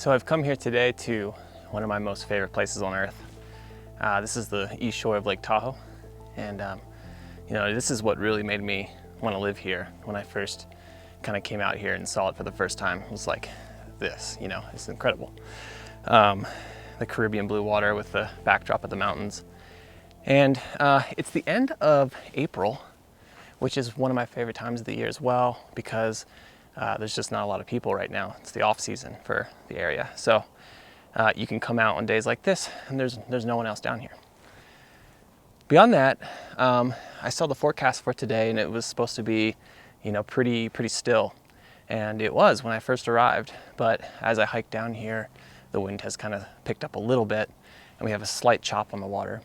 So I've come here today to one of my most favorite places on earth. This is the east shore of Lake Tahoe. And this is what really made me want to live here. When I first kind of came out here and saw it for the first time, it was like this, it's incredible. The Caribbean blue water with the backdrop of the mountains. And it's the end of April, which is one of my favorite times of the year as well, because there's just not a lot of people right now. It's the off season for the area. So you can come out on days like this and there's no one else down here. Beyond that, I saw the forecast for today and it was supposed to be, pretty still. And it was when I first arrived, but as I hiked down here, the wind has kind of picked up a little bit and we have a slight chop on the water.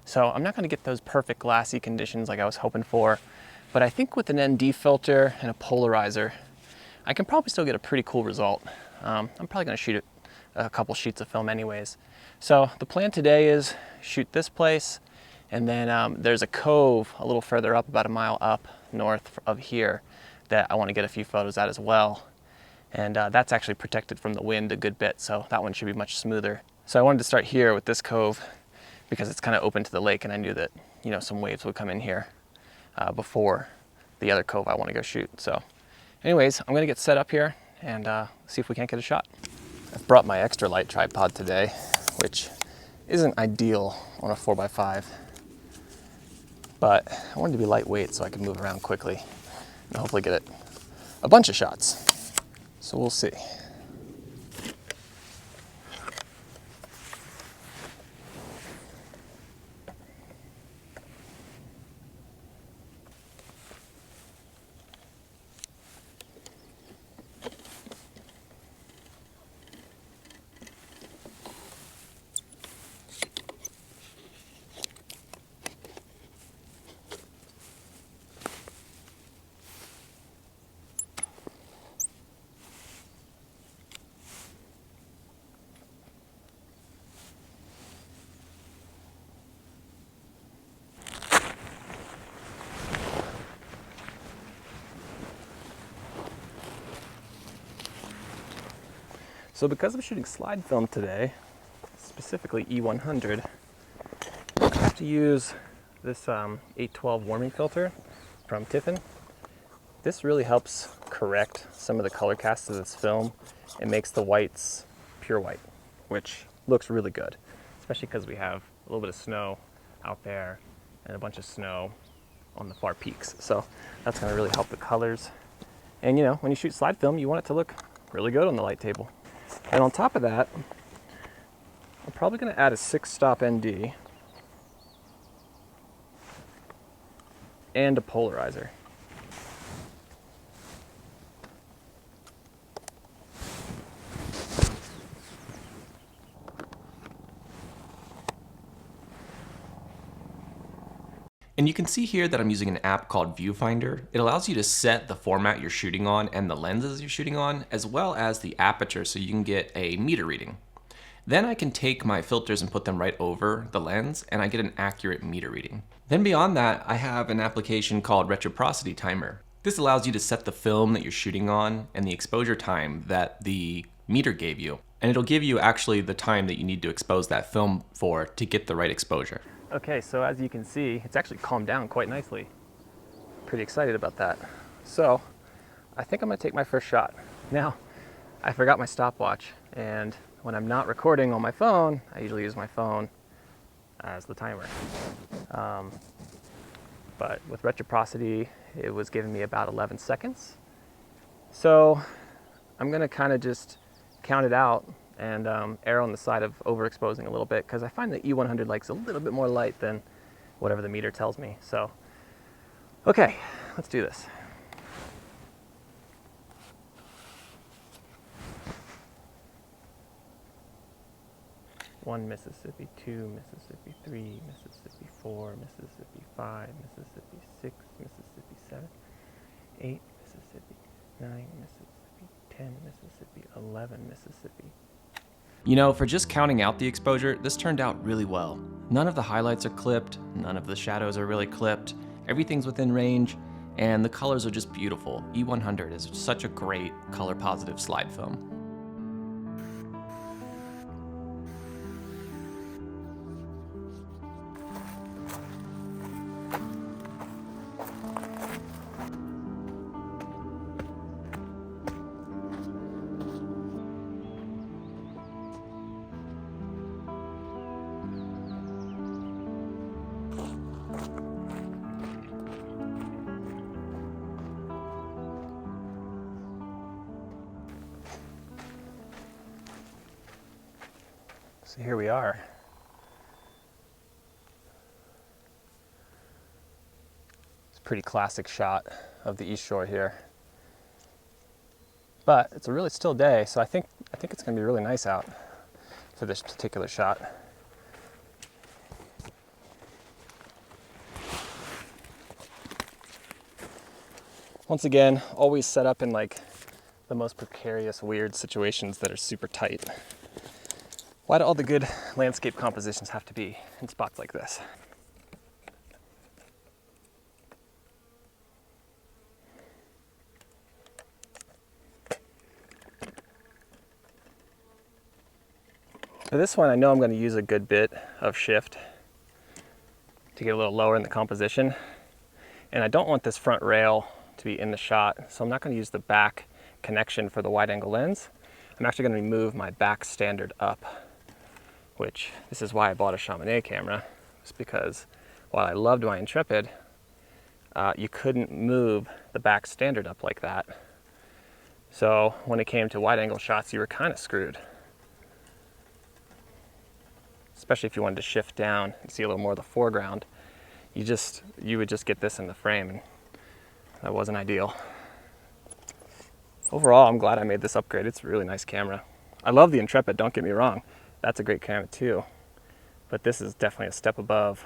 So I'm not gonna get those perfect glassy conditions like I was hoping for, but I think with an ND filter and a polarizer, I can probably still get a pretty cool result. I'm probably gonna shoot a couple sheets of film anyways. So the plan today is shoot this place, and then there's a cove a little further up, about a mile up north of here, that I wanna get a few photos at as well. And that's actually protected from the wind a good bit, so that one should be much smoother. So I wanted to start here with this cove because it's kind of open to the lake, and I knew that some waves would come in here before the other cove I want to go shoot. So anyways, I'm gonna get set up here and see if we can't get a shot. I've brought my extra light tripod today, which isn't ideal on a 4x5, but I wanted to be lightweight so I can move around quickly and hopefully get a bunch of shots. So we'll see. So because I'm shooting slide film today, specifically E100, I have to use this 812 warming filter from Tiffin. This really helps correct some of the color casts of this film. It makes the whites pure white, which looks really good, especially because we have a little bit of snow out there and a bunch of snow on the far peaks. So that's going to really help the colors. And when you shoot slide film, you want it to look really good on the light table. And on top of that, I'm probably going to add a 6-stop ND and a polarizer. And you can see here that I'm using an app called Viewfinder. It allows you to set the format you're shooting on and the lenses you're shooting on, as well as the aperture, so you can get a meter reading. Then I can take my filters and put them right over the lens, and I get an accurate meter reading. Then beyond that, I have an application called Reciprocity Timer. This allows you to set the film that you're shooting on and the exposure time that the meter gave you. And it'll give you actually the time that you need to expose that film for to get the right exposure. Okay, so as you can see, it's actually calmed down quite nicely. Pretty excited about that. So I think I'm gonna take my first shot. Now, I forgot my stopwatch, and when I'm not recording on my phone, I usually use my phone as the timer. But with Reciprocity, it was giving me about 11 seconds. So I'm gonna kind of just count it out and err on the side of overexposing a little bit, because I find the E100 likes a little bit more light than whatever the meter tells me. So Okay, let's do this. One Mississippi, 2 Mississippi, 3 Mississippi, 4 Mississippi, 5 Mississippi, 6 Mississippi, 7, 8 Mississippi, 9 Mississippi, 10 Mississippi, 11 Mississippi. You know, for just counting out the exposure, this turned out really well. None of the highlights are clipped, none of the shadows are really clipped, everything's within range, and the colors are just beautiful. E100 is such a great color positive slide film. So here we are. It's a pretty classic shot of the East Shore here. But it's a really still day, so I think it's going to be really nice out for this particular shot. Once again, always set up in like the most precarious, weird situations that are super tight. Why do all the good landscape compositions have to be in spots like this? For this one, I know I'm going to use a good bit of shift to get a little lower in the composition. And I don't want this front rail to be in the shot, so I'm not going to use the back connection for the wide angle lens. I'm actually going to move my back standard up, which this is why I bought a Chamonix camera. It's because while I loved my Intrepid, you couldn't move the back standard up like that. So when it came to wide angle shots, you were kind of screwed. Especially if you wanted to shift down and see a little more of the foreground, you would just get this in the frame, and that wasn't ideal. Overall, I'm glad I made this upgrade. It's a really nice camera. I love the Intrepid, don't get me wrong. That's a great camera too, but this is definitely a step above.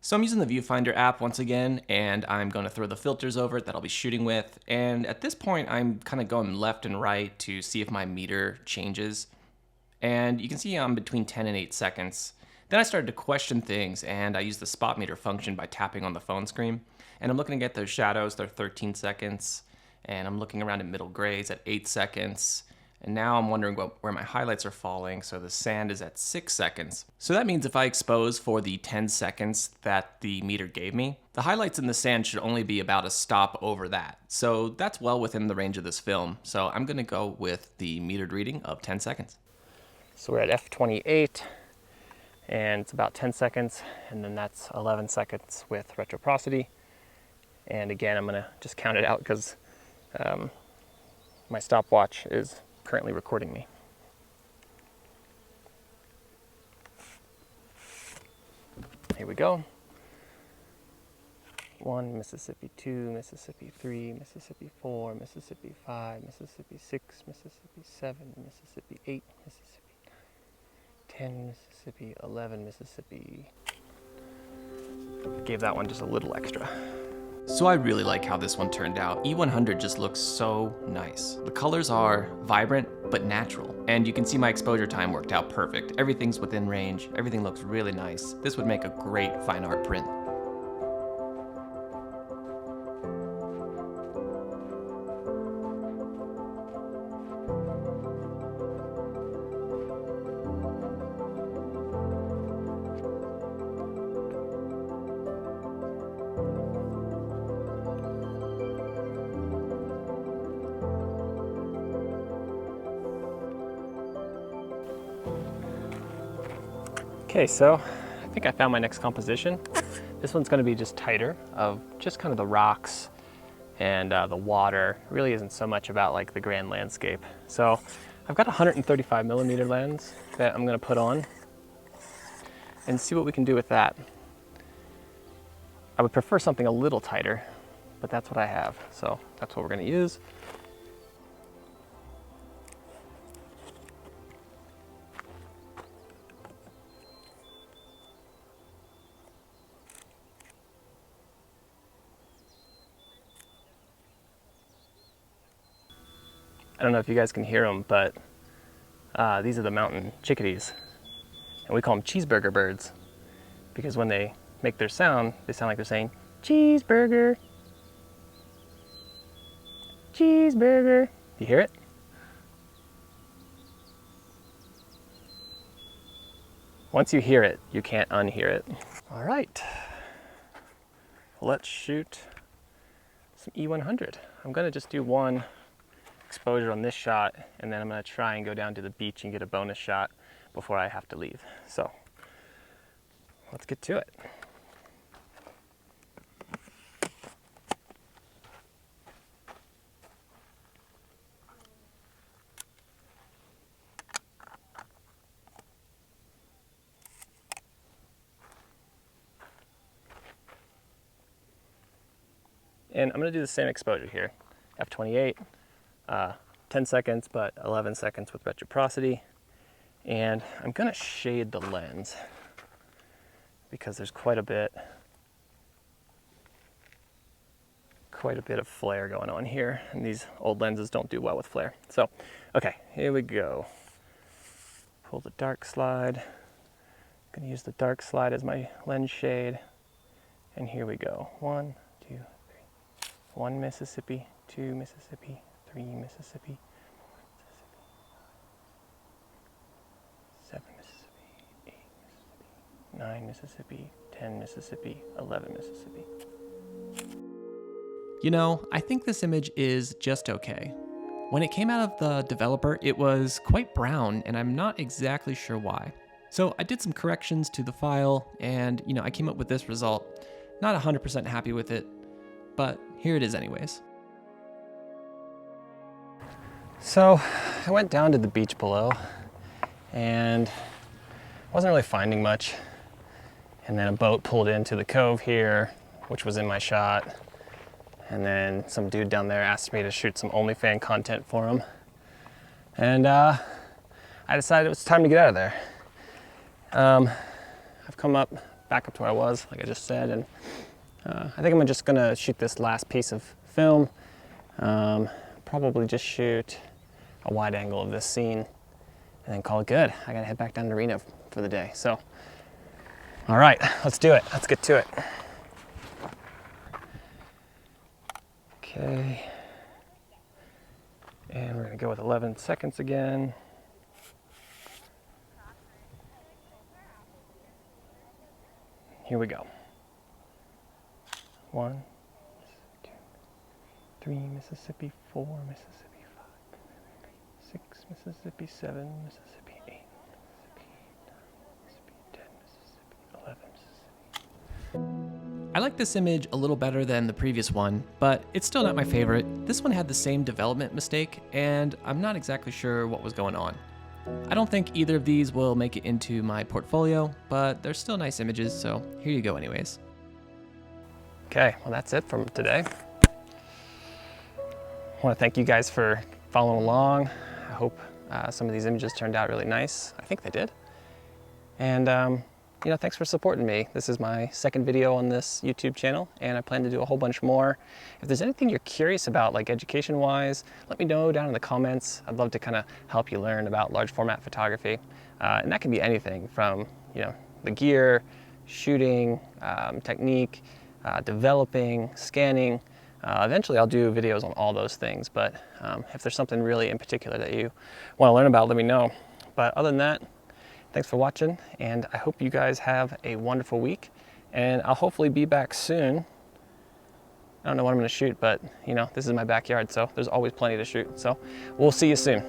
So I'm using the viewfinder app once again, and I'm going to throw the filters over it that I'll be shooting with. And at this point, I'm kind of going left and right to see if my meter changes. And you can see I'm between 10 and 8 seconds. Then I started to question things, and I used the spot meter function by tapping on the phone screen. And I'm looking at those shadows, they're 13 seconds. And I'm looking around at middle grays at 8 seconds. And now I'm wondering where my highlights are falling, so the sand is at 6 seconds. So that means if I expose for the 10 seconds that the meter gave me, the highlights in the sand should only be about a stop over that. So that's well within the range of this film. So I'm gonna go with the metered reading of 10 seconds. So we're at f/28, and it's about 10 seconds, and then that's 11 seconds with retroprocity. And again, I'm gonna just count it out because my stopwatch is currently recording me. Here we go. 1 Mississippi, 2 Mississippi, 3 Mississippi, 4 Mississippi, 5 Mississippi, 6 Mississippi, 7 Mississippi, 8 Mississippi, 10 Mississippi, 11 Mississippi. Gave that one just a little extra. So I really like how this one turned out. E100 just looks so nice. The colors are vibrant but natural, and you can see my exposure time worked out perfect. Everything's within range, everything looks really nice. This would make a great fine art print. Okay, so think I found my next composition. This one's gonna be just tighter, of just kind of the rocks and the water. It really isn't so much about like the grand landscape. So I've got a 135mm lens that I'm gonna put on and see what we can do with that. I would prefer something a little tighter, but that's what I have. So that's what we're gonna use. I don't know if you guys can hear them, but these are the mountain chickadees. And we call them cheeseburger birds because when they make their sound, they sound like they're saying, cheeseburger, cheeseburger. Do you hear it? Once you hear it, you can't unhear it. All right, let's shoot some E100. I'm gonna just do one exposure on this shot, and then I'm gonna try and go down to the beach and get a bonus shot before I have to leave. So let's get to it. And I'm gonna do the same exposure here, f/28. 10 seconds, but 11 seconds with reciprocity. And I'm gonna shade the lens because there's quite a bit of flare going on here, and these old lenses don't do well with flare. So, okay, here we go. Pull the dark slide. I'm gonna use the dark slide as my lens shade. And here we go. 1, 2, 3. 1 Mississippi, 2 Mississippi, 3 Mississippi, 7 Mississippi, 8 Mississippi, 9 Mississippi, 10 Mississippi, 11 Mississippi. You know, I think this image is just okay. When it came out of the developer, it was quite brown, and I'm not exactly sure why. So I did some corrections to the file, and I came up with this result. Not 100% happy with it, but here it is anyways. So I went down to the beach below and wasn't really finding much. And then a boat pulled into the cove here, which was in my shot. And then some dude down there asked me to shoot some OnlyFans content for him. And I decided it was time to get out of there. I've come back up to where I was, like I just said, and I think I'm just gonna shoot this last piece of film. Probably just shoot a wide angle of this scene and then call it good. I gotta head back down to Reno for the day. So, all right, let's do it. Let's get to it. Okay. And we're gonna go with 11 seconds again. Here we go. 1, 2, 3 Mississippi, 4 Mississippi, 5, 6 Mississippi, 7 Mississippi, 8 Mississippi, 9 Mississippi, 10 Mississippi, 11 Mississippi. I like this image a little better than the previous one, but it's still not my favorite. This one had the same development mistake, and I'm not exactly sure what was going on. I don't think either of these will make it into my portfolio, but they're still nice images, so here you go anyways. Okay, well that's it from today. I want to thank you guys for following along. I hope some of these images turned out really nice. I think they did. And thanks for supporting me. This is my second video on this YouTube channel, and I plan to do a whole bunch more. If there's anything you're curious about, like education-wise, let me know down in the comments. I'd love to kind of help you learn about large format photography. And that can be anything from, the gear, shooting, technique, developing, scanning. Eventually I'll do videos on all those things, but if there's something really in particular that you want to learn about, let me know. But other than that, thanks for watching, and I hope you guys have a wonderful week, and I'll hopefully be back soon. I don't know what I'm going to shoot, but this is my backyard, so there's always plenty to shoot. So we'll see you soon.